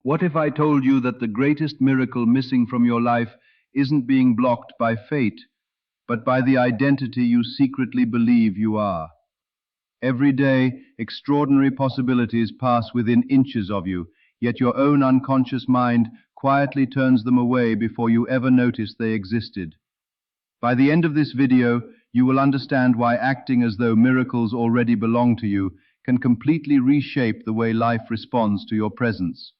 What if I told you that the greatest miracle missing from your life isn't being blocked by fate, but by the identity you secretly believe you are? Every day, extraordinary possibilities pass within inches of you, yet your own unconscious mind quietly turns them away before you ever notice they existed. By the end of this video, you will understand why acting as though miracles already belong to you can completely reshape the way life responds to your presence.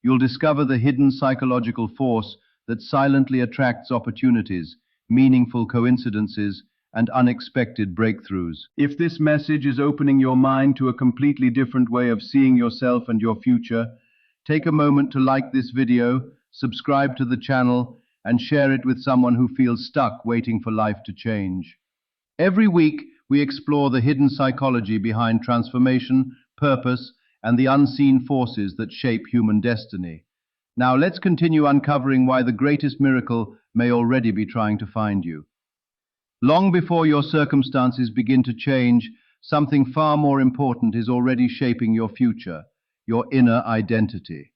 You'll discover the hidden psychological force that silently attracts opportunities, meaningful coincidences, and unexpected breakthroughs. If this message is opening your mind to a completely different way of seeing yourself and your future, take a moment to like this video, subscribe to the channel, and share it with someone who feels stuck waiting for life to change. Every week, we explore the hidden psychology behind transformation, purpose, and the unseen forces that shape human destiny. Now let's continue uncovering why the greatest miracle may already be trying to find you. Long before your circumstances begin to change, something far more important is already shaping your future, your inner identity.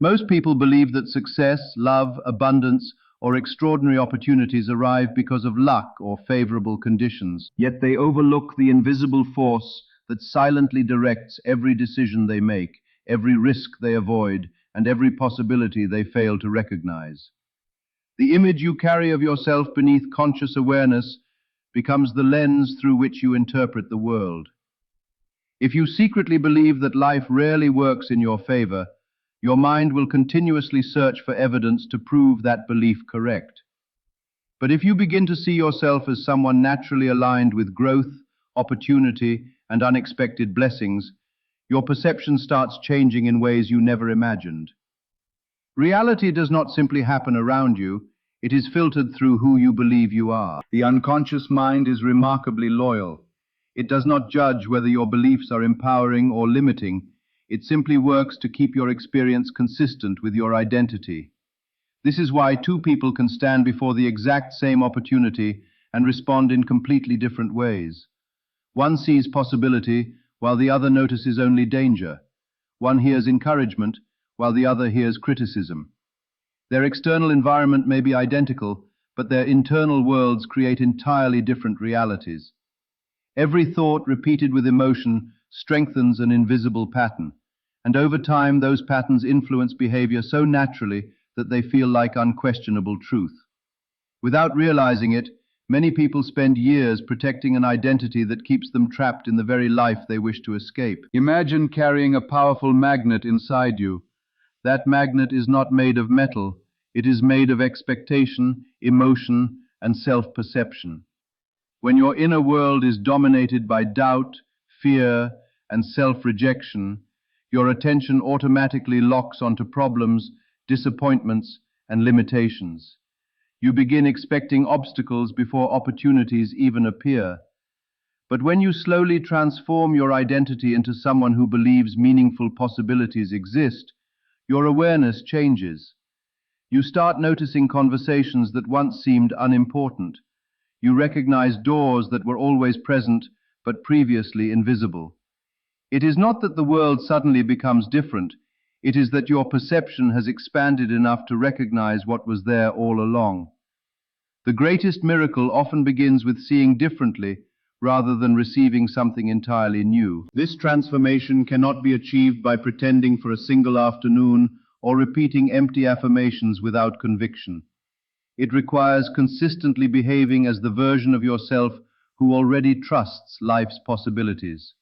Most people believe that success, love, abundance, or extraordinary opportunities arrive because of luck or favorable conditions. Yet they overlook the invisible force that silently directs every decision they make, every risk they avoid, and every possibility they fail to recognize. The image you carry of yourself beneath conscious awareness becomes the lens through which you interpret the world. If you secretly believe that life rarely works in your favor, your mind will continuously search for evidence to prove that belief correct. But if you begin to see yourself as someone naturally aligned with growth, opportunity, and unexpected blessings, your perception starts changing in ways you never imagined. Reality does not simply happen around you, it is filtered through who you believe you are. The unconscious mind is remarkably loyal. It does not judge whether your beliefs are empowering or limiting. It simply works to keep your experience consistent with your identity. This is why two people can stand before the exact same opportunity and respond in completely different ways. One sees possibility, while the other notices only danger. One hears encouragement, while the other hears criticism. Their external environment may be identical, but their internal worlds create entirely different realities. Every thought repeated with emotion strengthens an invisible pattern, and over time those patterns influence behavior so naturally that they feel like unquestionable truth. Without realizing it, many people spend years protecting an identity that keeps them trapped in the very life they wish to escape. Imagine carrying a powerful magnet inside you. That magnet is not made of metal, it is made of expectation, emotion, and self-perception. When your inner world is dominated by doubt, fear, and self-rejection, your attention automatically locks onto problems, disappointments, and limitations. You begin expecting obstacles before opportunities even appear. But when you slowly transform your identity into someone who believes meaningful possibilities exist, your awareness changes. You start noticing conversations that once seemed unimportant. You recognize doors that were always present but previously invisible. It is not that the world suddenly becomes different, it is that your perception has expanded enough to recognize what was there all along. The greatest miracle often begins with seeing differently rather than receiving something entirely new. This transformation cannot be achieved by pretending for a single afternoon or repeating empty affirmations without conviction. It requires consistently behaving as the version of yourself who already trusts life's possibilities.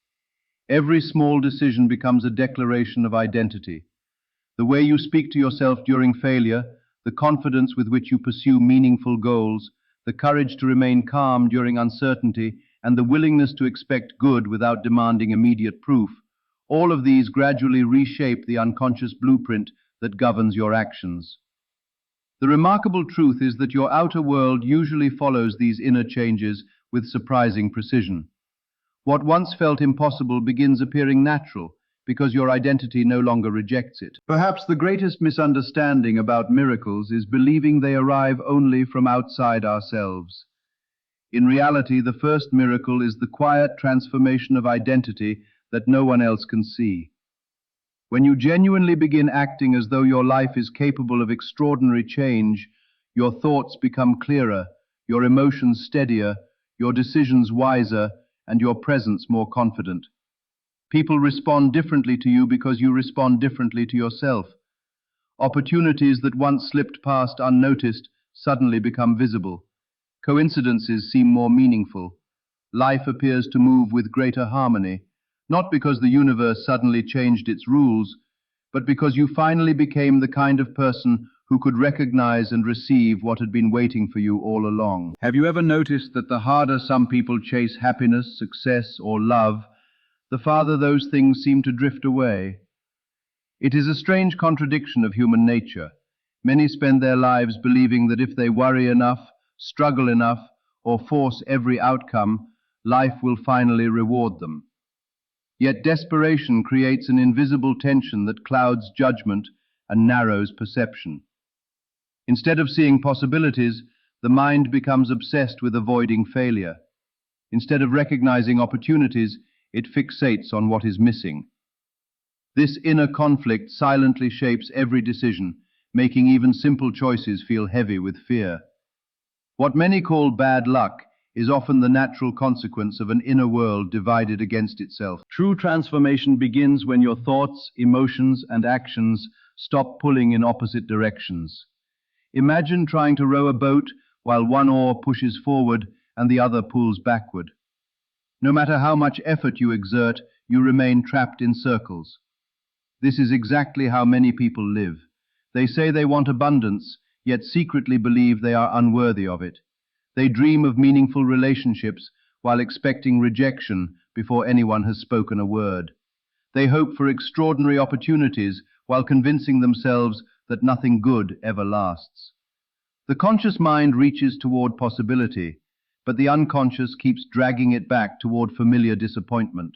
Every small decision becomes a declaration of identity. The way you speak to yourself during failure, the confidence with which you pursue meaningful goals, the courage to remain calm during uncertainty, and the willingness to expect good without demanding immediate proof, all of these gradually reshape the unconscious blueprint that governs your actions. The remarkable truth is that your outer world usually follows these inner changes with surprising precision. What once felt impossible begins appearing natural because your identity no longer rejects it. Perhaps the greatest misunderstanding about miracles is believing they arrive only from outside ourselves. In reality, the first miracle is the quiet transformation of identity that no one else can see. When you genuinely begin acting as though your life is capable of extraordinary change, your thoughts become clearer, your emotions steadier, your decisions wiser, and your presence more confident. People respond differently to you because you respond differently to yourself. Opportunities that once slipped past unnoticed suddenly become visible. Coincidences seem more meaningful. Life appears to move with greater harmony, not because the universe suddenly changed its rules, but because you finally became the kind of person who could recognize and receive what had been waiting for you all along. Have you ever noticed that the harder some people chase happiness, success, or love, the farther those things seem to drift away? It is a strange contradiction of human nature. Many spend their lives believing that if they worry enough, struggle enough, or force every outcome, life will finally reward them. Yet desperation creates an invisible tension that clouds judgment and narrows perception. Instead of seeing possibilities, the mind becomes obsessed with avoiding failure. Instead of recognizing opportunities, it fixates on what is missing. This inner conflict silently shapes every decision, making even simple choices feel heavy with fear. What many call bad luck is often the natural consequence of an inner world divided against itself. True transformation begins when your thoughts, emotions, and actions stop pulling in opposite directions. Imagine trying to row a boat while one oar pushes forward and the other pulls backward. No matter how much effort you exert, you remain trapped in circles. This is exactly how many people live. They say they want abundance, yet secretly believe they are unworthy of it. They dream of meaningful relationships while expecting rejection before anyone has spoken a word. They hope for extraordinary opportunities while convincing themselves that nothing good ever lasts. The conscious mind reaches toward possibility, but the unconscious keeps dragging it back toward familiar disappointment.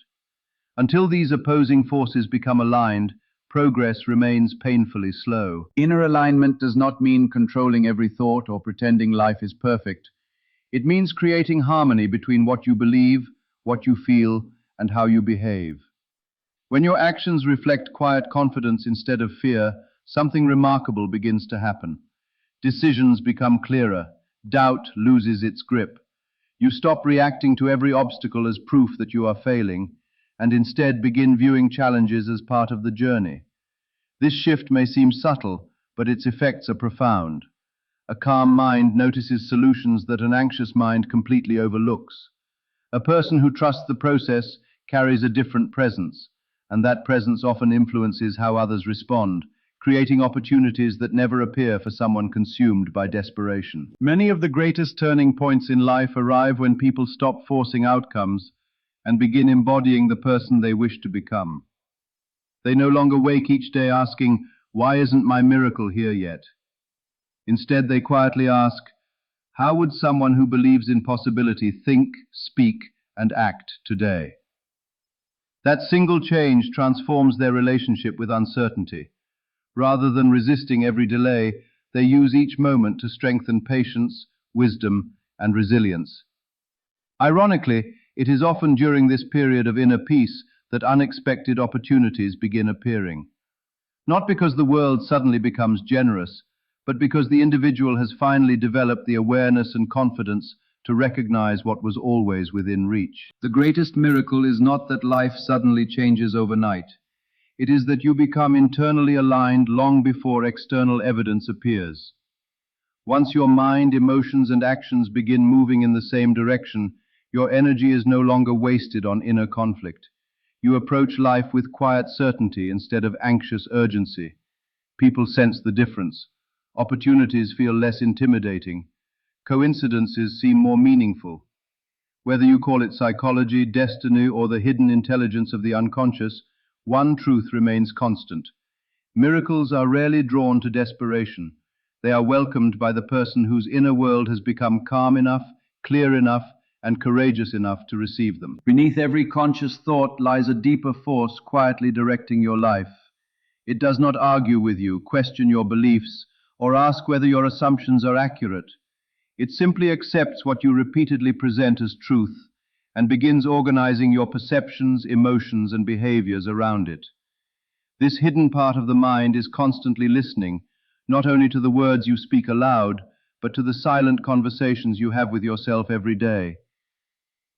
Until these opposing forces become aligned, progress remains painfully slow. Inner alignment does not mean controlling every thought or pretending life is perfect. It means creating harmony between what you believe, what you feel, and how you behave. When your actions reflect quiet confidence instead of fear, something remarkable begins to happen. Decisions become clearer. Doubt loses its grip. You stop reacting to every obstacle as proof that you are failing, and instead begin viewing challenges as part of the journey. This shift may seem subtle, but its effects are profound. A calm mind notices solutions that an anxious mind completely overlooks. A person who trusts the process carries a different presence, and that presence often influences how others respond, creating opportunities that never appear for someone consumed by desperation. Many of the greatest turning points in life arrive when people stop forcing outcomes and begin embodying the person they wish to become. They no longer wake each day asking, "Why isn't my miracle here yet?" Instead, they quietly ask, "How would someone who believes in possibility think, speak, and act today?" That single change transforms their relationship with uncertainty. Rather than resisting every delay, they use each moment to strengthen patience, wisdom, and resilience. Ironically, it is often during this period of inner peace that unexpected opportunities begin appearing. Not because the world suddenly becomes generous, but because the individual has finally developed the awareness and confidence to recognize what was always within reach. The greatest miracle is not that life suddenly changes overnight. It is that you become internally aligned long before external evidence appears. Once your mind, emotions, and actions begin moving in the same direction, your energy is no longer wasted on inner conflict. You approach life with quiet certainty instead of anxious urgency. People sense the difference. Opportunities feel less intimidating. Coincidences seem more meaningful. Whether you call it psychology, destiny, or the hidden intelligence of the unconscious, one truth remains constant. Miracles are rarely drawn to desperation. They are welcomed by the person whose inner world has become calm enough, clear enough, and courageous enough to receive them. Beneath every conscious thought lies a deeper force quietly directing your life. It does not argue with you, question your beliefs, or ask whether your assumptions are accurate. It simply accepts what you repeatedly present as truth and begins organizing your perceptions, emotions, and behaviors around it. This hidden part of the mind is constantly listening, not only to the words you speak aloud, but to the silent conversations you have with yourself every day.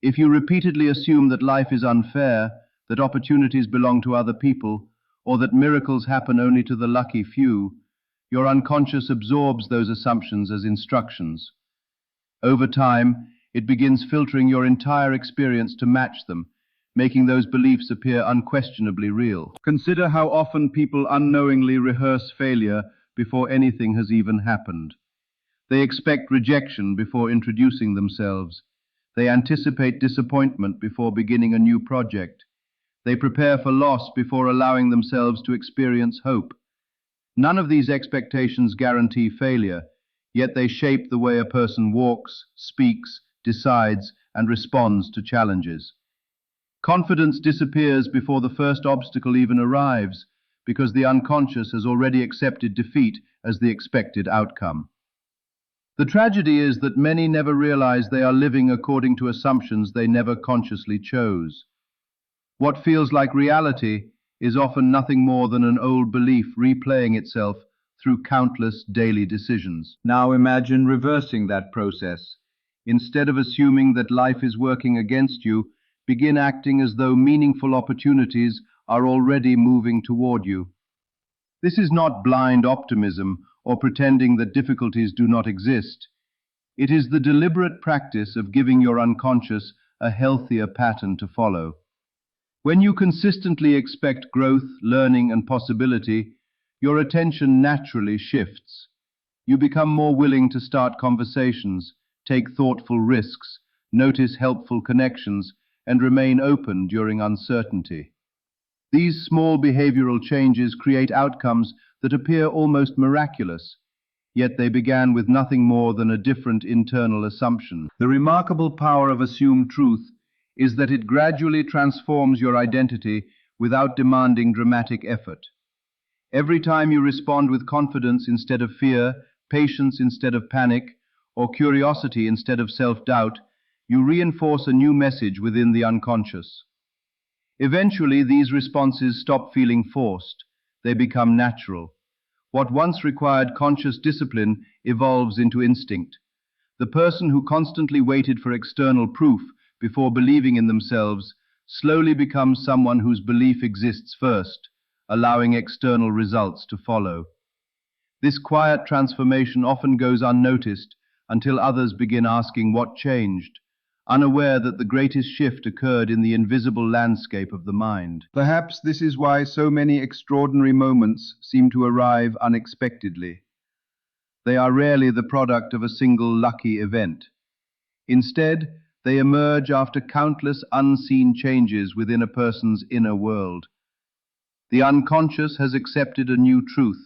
If you repeatedly assume that life is unfair, that opportunities belong to other people, or that miracles happen only to the lucky few, your unconscious absorbs those assumptions as instructions. Over time, it begins filtering your entire experience to match them, making those beliefs appear unquestionably real. Consider how often people unknowingly rehearse failure before anything has even happened. They expect rejection before introducing themselves. They anticipate disappointment before beginning a new project. They prepare for loss before allowing themselves to experience hope. None of these expectations guarantee failure, yet they shape the way a person walks, speaks, decides, and responds to challenges. Confidence disappears before the first obstacle even arrives, because the unconscious has already accepted defeat as the expected outcome. The tragedy is that many never realize they are living according to assumptions they never consciously chose. What feels like reality is often nothing more than an old belief replaying itself through countless daily decisions. Now imagine reversing that process. Instead of assuming that life is working against you, begin acting as though meaningful opportunities are already moving toward you. This is not blind optimism or pretending that difficulties do not exist. It is the deliberate practice of giving your unconscious a healthier pattern to follow. When you consistently expect growth, learning, and possibility, your attention naturally shifts. You become more willing to start conversations, take thoughtful risks, notice helpful connections, and remain open during uncertainty. These small behavioral changes create outcomes that appear almost miraculous, yet they began with nothing more than a different internal assumption. The remarkable power of assumed truth is that it gradually transforms your identity without demanding dramatic effort. Every time you respond with confidence instead of fear, patience instead of panic, or curiosity instead of self-doubt, you reinforce a new message within the unconscious. Eventually, these responses stop feeling forced. They become natural. What once required conscious discipline evolves into instinct. The person who constantly waited for external proof before believing in themselves slowly becomes someone whose belief exists first, allowing external results to follow. This quiet transformation often goes unnoticed until others begin asking what changed, unaware that the greatest shift occurred in the invisible landscape of the mind. Perhaps this is why so many extraordinary moments seem to arrive unexpectedly. They are rarely the product of a single lucky event. Instead, they emerge after countless unseen changes within a person's inner world. The unconscious has accepted a new truth,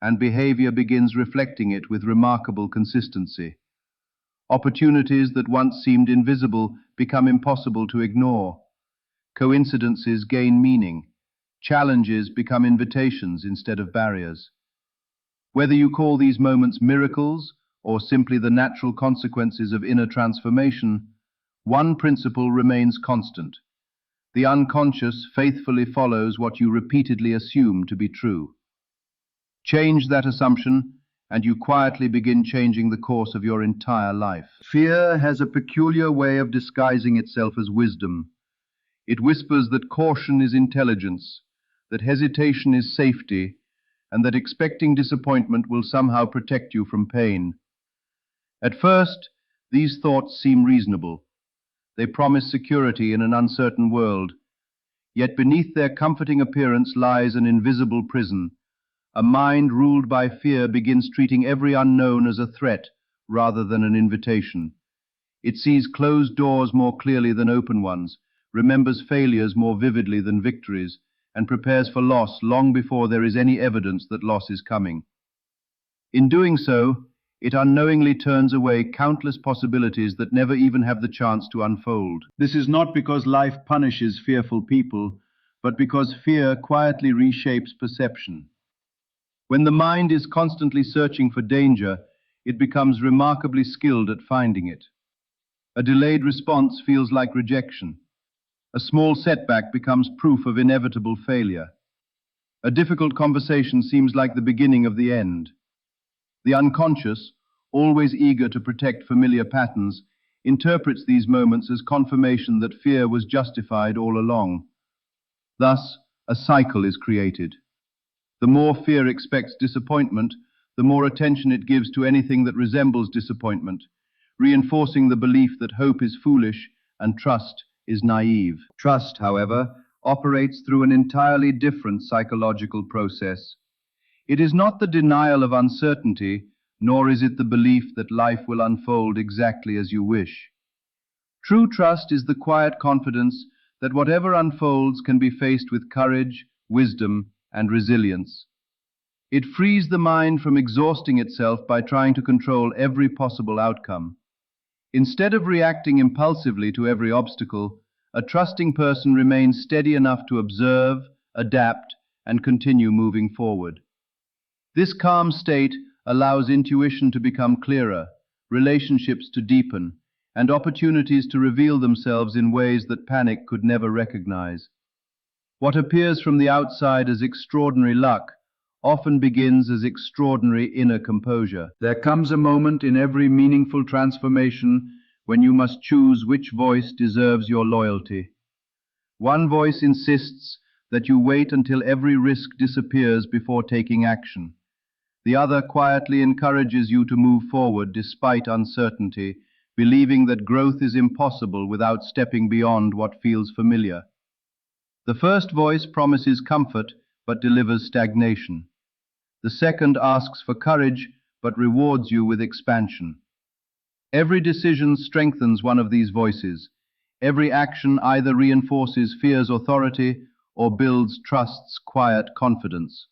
and behavior begins reflecting it with remarkable consistency. Opportunities that once seemed invisible become impossible to ignore. Coincidences gain meaning. Challenges become invitations instead of barriers. Whether you call these moments miracles or simply the natural consequences of inner transformation, one principle remains constant. The unconscious faithfully follows what you repeatedly assume to be true. Change that assumption, and you quietly begin changing the course of your entire life. Fear has a peculiar way of disguising itself as wisdom. It whispers that caution is intelligence, that hesitation is safety, and that expecting disappointment will somehow protect you from pain. At first, these thoughts seem reasonable. They promise security in an uncertain world. Yet beneath their comforting appearance lies an invisible prison. A mind ruled by fear begins treating every unknown as a threat rather than an invitation. It sees closed doors more clearly than open ones, remembers failures more vividly than victories, and prepares for loss long before there is any evidence that loss is coming. In doing so, it unknowingly turns away countless possibilities that never even have the chance to unfold. This is not because life punishes fearful people, but because fear quietly reshapes perception. When the mind is constantly searching for danger, it becomes remarkably skilled at finding it. A delayed response feels like rejection. A small setback becomes proof of inevitable failure. A difficult conversation seems like the beginning of the end. The unconscious, always eager to protect familiar patterns, interprets these moments as confirmation that fear was justified all along. Thus, a cycle is created. The more fear expects disappointment, the more attention it gives to anything that resembles disappointment, reinforcing the belief that hope is foolish and trust is naive. Trust, however, operates through an entirely different psychological process. It is not the denial of uncertainty, nor is it the belief that life will unfold exactly as you wish. True trust is the quiet confidence that whatever unfolds can be faced with courage, wisdom, and resilience. It frees the mind from exhausting itself by trying to control every possible outcome. Instead of reacting impulsively to every obstacle, a trusting person remains steady enough to observe, adapt, and continue moving forward. This calm state allows intuition to become clearer, relationships to deepen, and opportunities to reveal themselves in ways that panic could never recognize. What appears from the outside as extraordinary luck often begins as extraordinary inner composure. There comes a moment in every meaningful transformation when you must choose which voice deserves your loyalty. One voice insists that you wait until every risk disappears before taking action. The other quietly encourages you to move forward despite uncertainty, believing that growth is impossible without stepping beyond what feels familiar. The first voice promises comfort but delivers stagnation. The second asks for courage but rewards you with expansion. Every decision strengthens one of these voices. Every action either reinforces fear's authority or builds trust's quiet confidence.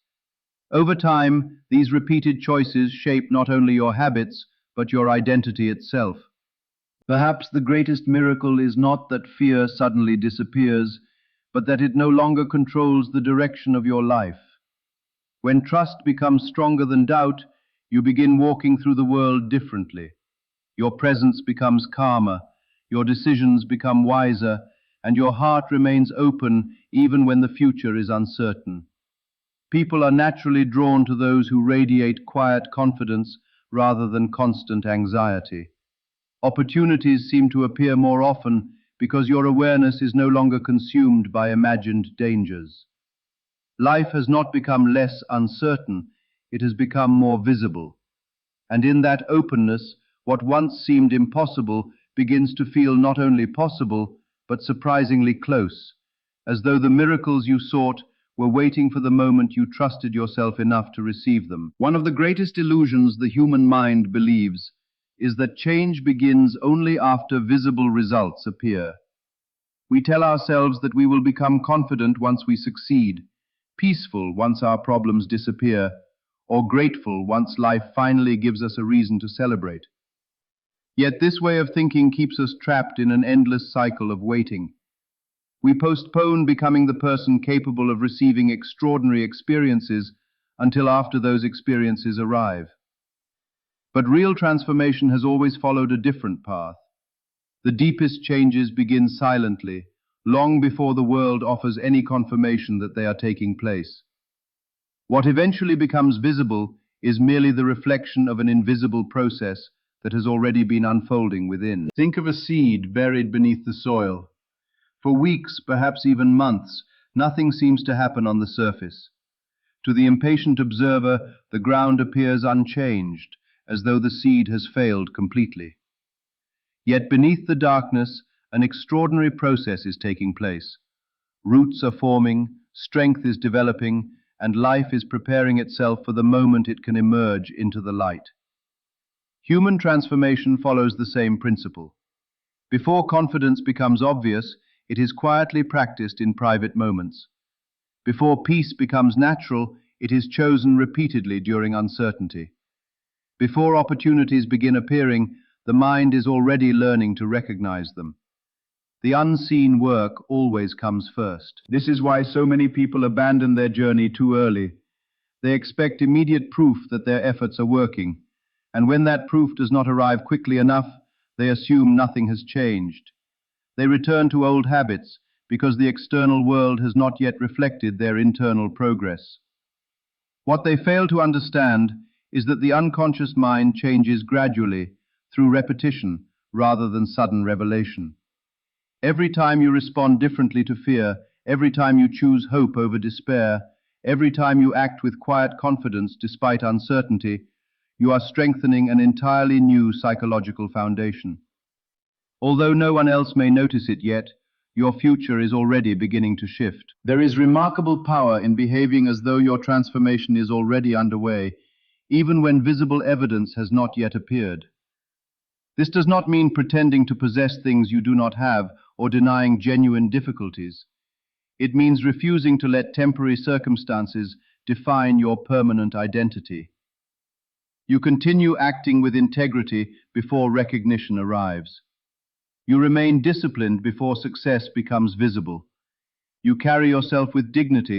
Over time, these repeated choices shape not only your habits, but your identity itself. Perhaps the greatest miracle is not that fear suddenly disappears, but that it no longer controls the direction of your life. When trust becomes stronger than doubt, you begin walking through the world differently. Your presence becomes calmer, your decisions become wiser, and your heart remains open even when the future is uncertain. People are naturally drawn to those who radiate quiet confidence rather than constant anxiety. Opportunities seem to appear more often because your awareness is no longer consumed by imagined dangers. Life has not become less uncertain, it has become more visible. And in that openness, what once seemed impossible begins to feel not only possible, but surprisingly close, as though the miracles you sought were waiting for the moment you trusted yourself enough to receive them. One of the greatest illusions the human mind believes is that change begins only after visible results appear. We tell ourselves that we will become confident once we succeed, peaceful once our problems disappear, or grateful once life finally gives us a reason to celebrate. Yet this way of thinking keeps us trapped in an endless cycle of waiting. We postpone becoming the person capable of receiving extraordinary experiences until after those experiences arrive. But real transformation has always followed a different path. The deepest changes begin silently, long before the world offers any confirmation that they are taking place. What eventually becomes visible is merely the reflection of an invisible process that has already been unfolding within. Think of a seed buried beneath the soil. For weeks, perhaps even months, nothing seems to happen on the surface. To the impatient observer, the ground appears unchanged, as though the seed has failed completely. Yet beneath the darkness, an extraordinary process is taking place. Roots are forming, strength is developing, and life is preparing itself for the moment it can emerge into the light. Human transformation follows the same principle. Before confidence becomes obvious, it is quietly practiced in private moments. Before peace becomes natural, it is chosen repeatedly during uncertainty. Before opportunities begin appearing, the mind is already learning to recognize them. The unseen work always comes first. This is why so many people abandon their journey too early. They expect immediate proof that their efforts are working, and when that proof does not arrive quickly enough, they assume nothing has changed. They return to old habits, because the external world has not yet reflected their internal progress. What they fail to understand is that the unconscious mind changes gradually through repetition rather than sudden revelation. Every time you respond differently to fear, every time you choose hope over despair, every time you act with quiet confidence despite uncertainty, you are strengthening an entirely new psychological foundation. Although no one else may notice it yet, your future is already beginning to shift. There is remarkable power in behaving as though your transformation is already underway, even when visible evidence has not yet appeared. This does not mean pretending to possess things you do not have or denying genuine difficulties. It means refusing to let temporary circumstances define your permanent identity. You continue acting with integrity before recognition arrives. You remain disciplined before success becomes visible. You carry yourself with dignity